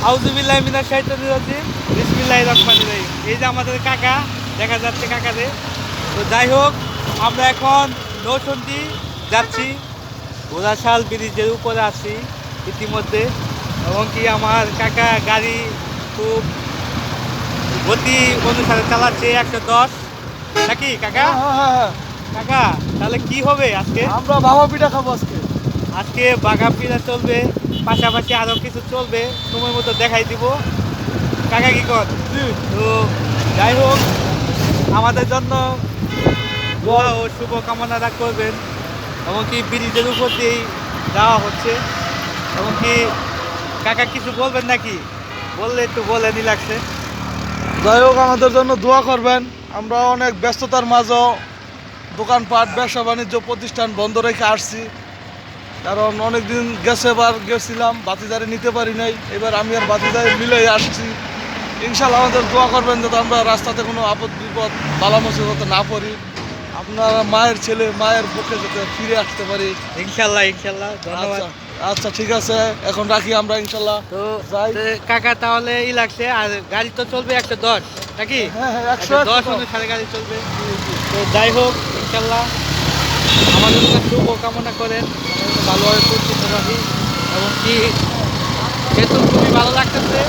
আউযুবিল্লাহি মিনাশ শাইতানির রাজিম। বিসমিল্লাহির রহমানির রহিম। এই যে আমাদের কাকা, দেখা যাচ্ছে কাকারে। তো যাই হোক, আমরা এখন নৌসন্দি যাচ্ছি, ঘোড়াশাল ব্রিজের উপরে আছি ইতিমধ্যে। এবং কি আমার কাকা গাড়ি খুব গতি অনুসারে চালাচ্ছে 110, নাকি কাকা? হ্যাঁ, হ্যাঁ, হ্যাঁ। কাকা, তাহলে কি হবে আজকে? আমরা ভাপা পিঠা খাবো আজকে। আজকে বাঘা পিড়া চলবে, পাশাপাশি আরও কিছু চলবে, সময় মতো দেখাই দিব। কাকা কি কর? জি। তো যাই হোক, আমাদের জন্য দোয়া ও শুভকামনাটা করবেন। এমনকি ব্রিজের উপর দিয়েই যাওয়া হচ্ছে। এমনকি কাকা কিছু বলবেন নাকি? বললে একটু বলেনই লাগছে। যাই হোক, আমাদের জন্য দোয়া করবেন। আমরা অনেক ব্যস্ততার মাঝেও দোকানপাট, ব্যবসা বাণিজ্য প্রতিষ্ঠান বন্ধ রেখে আসছি। কারণ অনেক দিন গেছে, এবার গেছিলাম, বাতিদারি নিতে পারি নাই। এবার আমি আর বাতিদারি মিলেই আসছি। ইনশাল্লাহ আমাদের দোয়া করবেন যাতে আমরা রাস্তাতে কোনো আপদ বিপদ বালা মুসিবতে না পড়ি। আপনারা মায়ের ছেলে, মায়ের পক্ষে যাতে ফিরে আসতে পারি। ইনশাল্লাহ, ইনশাল্লাহ, ধন্যবাদ। আচ্ছা, আচ্ছা, ঠিক আছে, এখন রাখি আমরা ইনশাল্লাহ। তো যাই। তো কাকা তাহলে লাগছে, আর গাড়ি তো চলবে 110, নাকি? হ্যাঁ, হ্যাঁ, 110 110। অনুসারে গাড়ি চলবে। তো যাই হোক, ইনশাল্লাহ আমাদের জন্য শুভ কামনা করেন, আমরা যেন ভালোভাবে পরিচিত রাখি। এবং কি যেহেতু খুবই ভালো লাগতেছে,